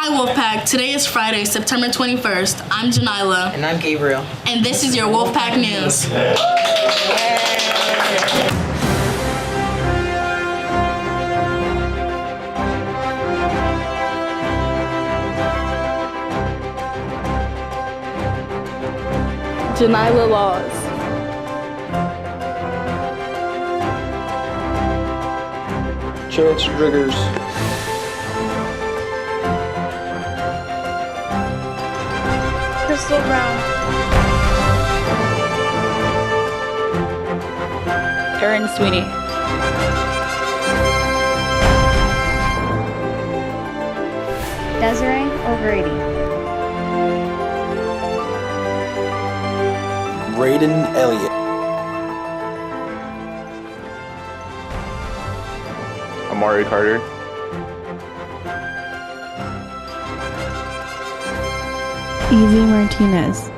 Hi Wolfpack, today is Friday, September 21st. I'm Janila. And I'm Gabriel. And this is your Wolfpack News. Janila Laws. Chance Driggers. Crystal Brown. Erin Sweeney. Desiree O'Grady. Braden Elliott. Amari Carter. Evie Martinez.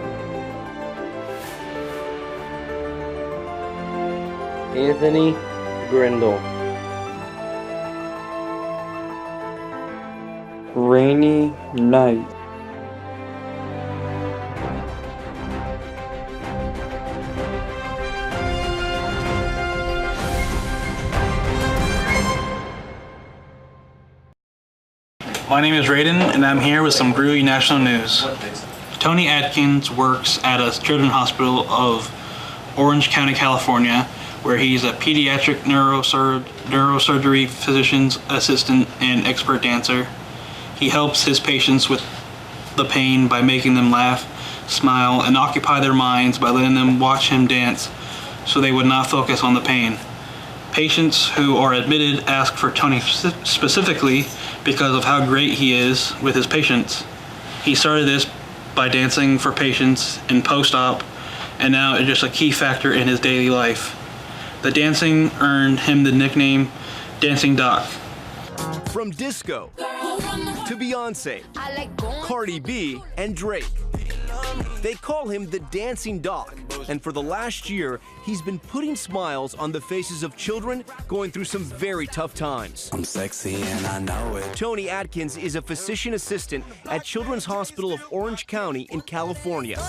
Anthony Grindle. Rainy Knight. My name is Raiden, and I'm here with some groovy national news. Tony Atkins works at a children's hospital of Orange County, California, where he's a pediatric neurosurgery physician's assistant and expert dancer. He helps his patients with the pain by making them laugh, smile, and occupy their minds by letting them watch him dance so they would not focus on the pain. Patients who are admitted ask for Tony specifically because of how great he is with his patients. He started this by dancing for patients in post-op, and now it's just a key factor in his daily life. The dancing earned him the nickname Dancing Doc. From disco to Beyonce, Cardi B, and Drake. They call him the Dancing Doc, and for the last year, he's been putting smiles on the faces of children going through some very tough times. I'm sexy and I know it. Tony Atkins is a physician assistant at Children's Hospital of Orange County in California.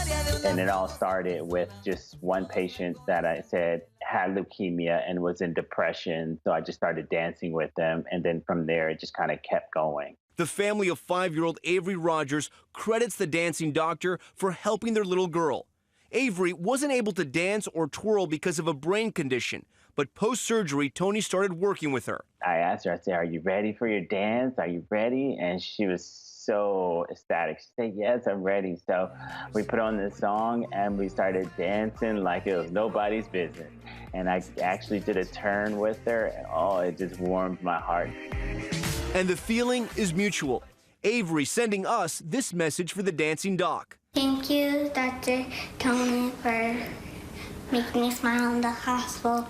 And it all started with just one patient that I said had leukemia and was in depression. So I just started dancing with them. And then from there, it just kind of kept going. The family of 5-year-old Avery Rogers credits the dancing doctor for helping their little girl. Avery wasn't able to dance or twirl because of a brain condition, but post-surgery, Tony started working with her. I asked her, I said, "Are you ready for your dance? Are you ready?" And she was so ecstatic. She said, "Yes, I'm ready." So we put on this song and we started dancing like it was nobody's business. And I actually did a turn with her. And, oh, it just warmed my heart. And the feeling is mutual. Avery sending us this message for the Dancing Doc. Thank you, Dr. Tony, for making me smile in the hospital.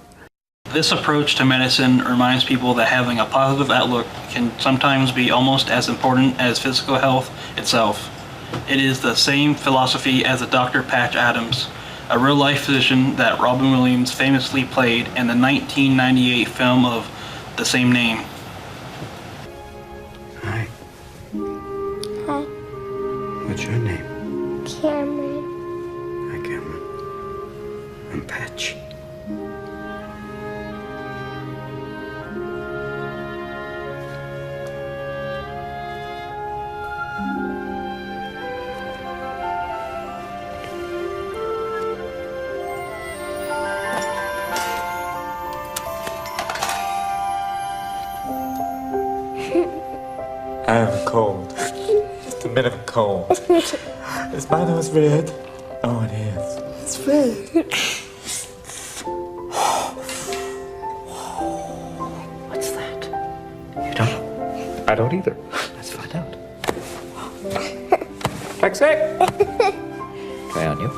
This approach to medicine reminds people that having a positive outlook can sometimes be almost as important as physical health itself. It is the same philosophy as Dr. Patch Adams, a real-life physician that Robin Williams famously played in the 1998 film of the same name. Hi. Hi, What's your name? Cameron. Hi, Cameron. I'm Patch. I have a cold. Just a bit of a cold. Is my nose red? Oh, it is. It's red. What's that? You don't know? I don't either. Let's find out. Taxi! Try on you.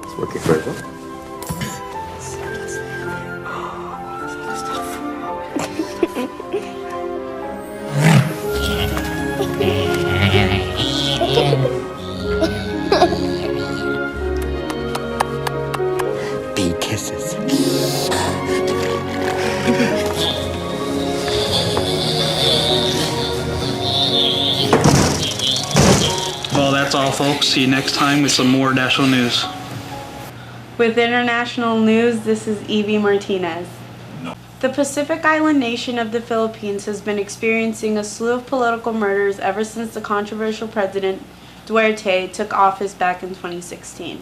It's working very well. Bee kisses. that's all, folks. See you next time with some more national news. With international news, this is Evie Martinez. The Pacific Island nation of the Philippines has been experiencing a slew of political murders ever since the controversial President Duterte took office back in 2016.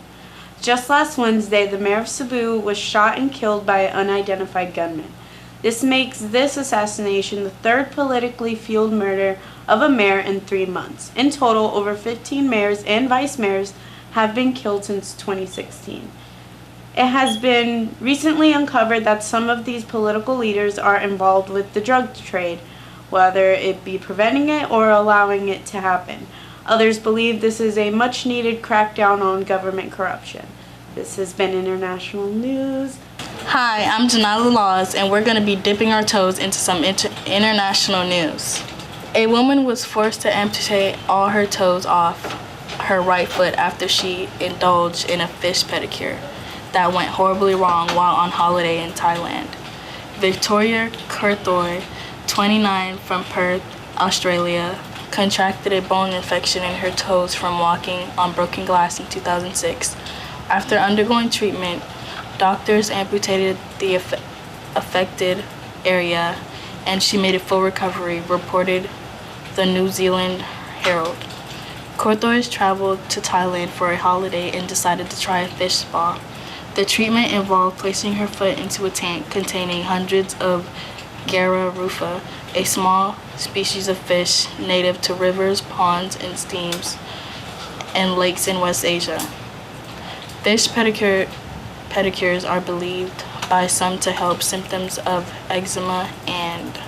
Just last Wednesday, the mayor of Cebu was shot and killed by an unidentified gunman. This makes this assassination the third politically fueled murder of a mayor in 3 months. In total, over 15 mayors and vice mayors have been killed since 2016. It has been recently uncovered that some of these political leaders are involved with the drug trade, whether it be preventing it or allowing it to happen. Others believe this is a much-needed crackdown on government corruption. This has been International News. Hi, I'm Janala Laws, and we're going to be dipping our toes into some international news. A woman was forced to amputate all her toes off her right foot after she indulged in a fish pedicure that went horribly wrong while on holiday in Thailand. Victoria Kurthoy, 29, from Perth, Australia, contracted a bone infection in her toes from walking on broken glass in 2006. After undergoing treatment, doctors amputated the affected area and she made a full recovery, reported the New Zealand Herald. Kurthoy traveled to Thailand for a holiday and decided to try a fish spa. The treatment involved placing her foot into a tank containing hundreds of Gara rufa, a small species of fish native to rivers, ponds, and streams and lakes in West Asia. Fish pedicures are believed by some to help symptoms of eczema and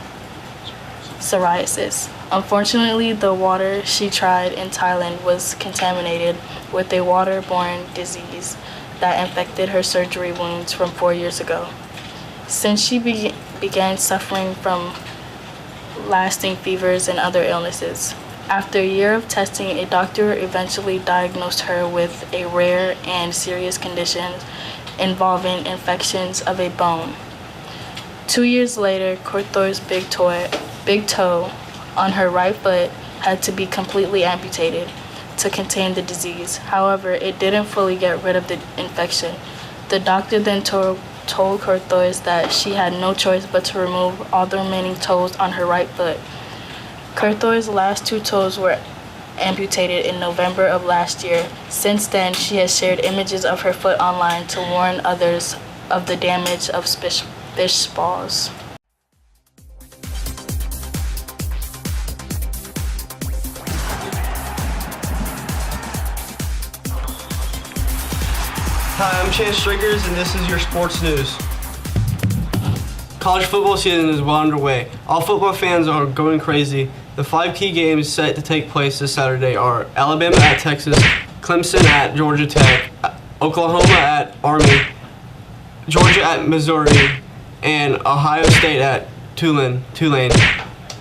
psoriasis. Unfortunately, the water she tried in Thailand was contaminated with a waterborne disease that infected her surgery wounds from 4 years ago. Since she began suffering from lasting fevers and other illnesses. After a year of testing, a doctor eventually diagnosed her with a rare and serious condition involving infections of a bone. 2 years later, Kurthoy's big toe on her right foot had to be completely amputated to contain the disease. However, it didn't fully get rid of the infection. The doctor then told Kurthoy that she had no choice but to remove all the remaining toes on her right foot. Kurthoy's last 2 toes were amputated in November of last year. Since then, she has shared images of her foot online to warn others of the damage of fish spas. Hi, I'm Chance Striggers, and this is your sports news. College football season is well underway. All football fans are going crazy. The 5 key games set to take place this Saturday are Alabama at Texas, Clemson at Georgia Tech, Oklahoma at Army, Georgia at Missouri, and Ohio State at Tulane.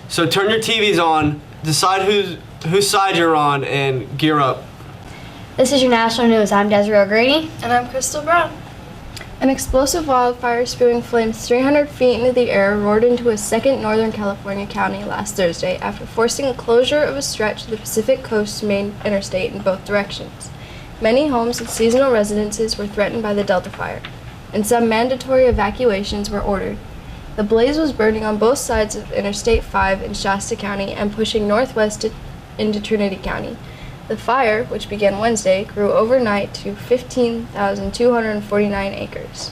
So turn your TVs on, decide whose side you're on, and gear up. This is your national news. I'm Desiree O'Grady. And I'm Crystal Brown. An explosive wildfire spewing flames 300 feet into the air roared into a second Northern California county last Thursday after forcing a closure of a stretch of the Pacific Coast main interstate in both directions. Many homes and seasonal residences were threatened by the Delta fire, and some mandatory evacuations were ordered. The blaze was burning on both sides of Interstate 5 in Shasta County and pushing northwest into Trinity County. The fire, which began Wednesday, grew overnight to 15,249 acres,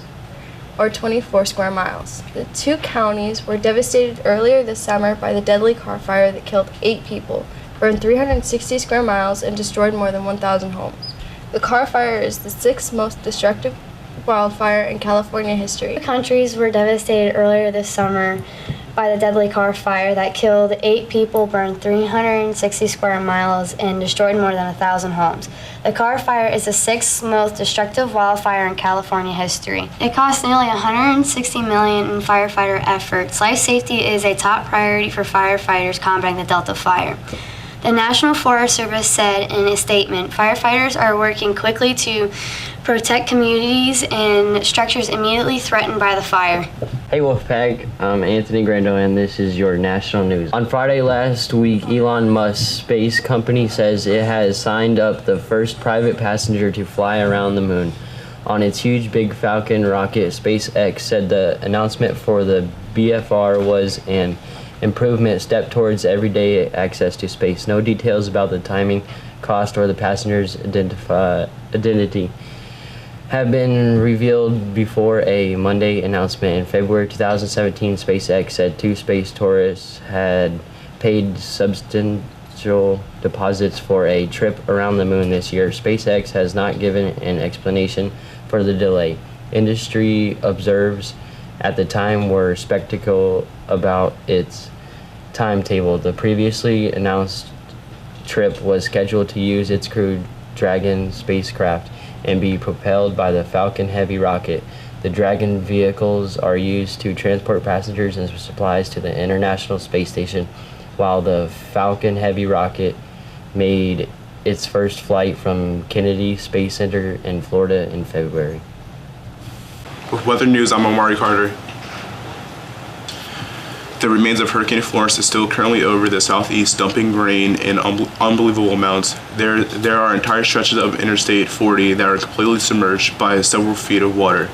or 24 square miles. The 2 counties were devastated earlier this summer by the deadly car fire that killed 8 people, burned 360 square miles, and destroyed more than 1,000 homes. The car fire is the 6th most destructive wildfire in California history. The countries were devastated earlier this summer by the deadly car fire that killed 8 people, burned 360 square miles, and destroyed more than 1,000 homes. The car fire is the 6th most destructive wildfire in California history. It cost nearly $160 million in firefighter efforts. Life safety is a top priority for firefighters combating the Delta fire. The National Forest Service said in a statement, firefighters are working quickly to protect communities and structures immediately threatened by the fire. Hey Wolfpack, I'm Anthony Grando and this is your national news. On Friday last week, Elon Musk's space company says it has signed up the first private passenger to fly around the moon. On its huge Big Falcon rocket, SpaceX said the announcement for the BFR was an improvement step towards everyday access to space. No details about the timing, cost, or the passenger's identity have been revealed before a Monday announcement. In February 2017, SpaceX said 2 space tourists had paid substantial deposits for a trip around the moon this year. SpaceX has not given an explanation for the delay. Industry observers at the time were skeptical about its timetable. The previously announced trip was scheduled to use its Crew Dragon spacecraft and be propelled by the Falcon Heavy rocket. The Dragon vehicles are used to transport passengers and supplies to the International Space Station, while the Falcon Heavy rocket made its first flight from Kennedy Space Center in Florida in February. With weather news, I'm Amari Carter. The remains of Hurricane Florence is still currently over the southeast, dumping rain in unbelievable amounts. There are entire stretches of Interstate 40 that are completely submerged by several feet of water.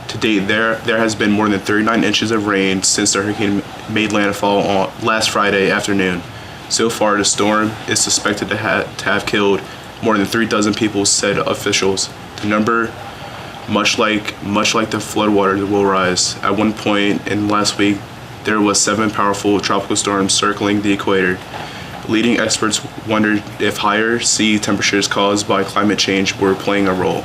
To date, there has been more than 39 inches of rain since the hurricane made landfall on last Friday afternoon. So far, the storm is suspected to have killed more than 3,000 people, said officials. The number, much like the floodwaters, will rise. At one point in last week, there was 7 powerful tropical storms circling the equator. Leading experts wondered if higher sea temperatures caused by climate change were playing a role.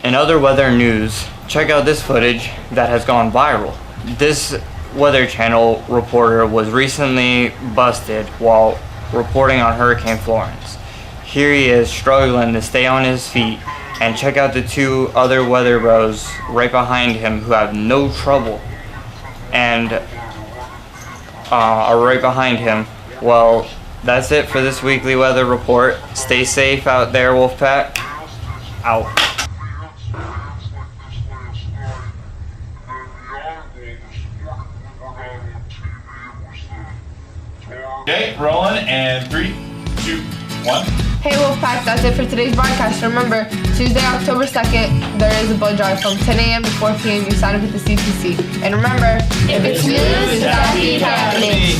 In other weather news, check out this footage that has gone viral. This Weather Channel reporter was recently busted while reporting on Hurricane Florence. Here he is struggling to stay on his feet, and check out the 2 other weather bros right behind him who have no trouble and are right behind him. Well, that's it for this weekly weather report. Stay safe out there, Wolfpack. Out. Okay, rolling, and 3, 2, 1. Hey Wolfpack, that's it for today's broadcast. Remember, Tuesday, October 2nd, there is a blood drive from 10 a.m. to 4 p.m. You sign up at the CCC. And remember, if it's news, it's happening.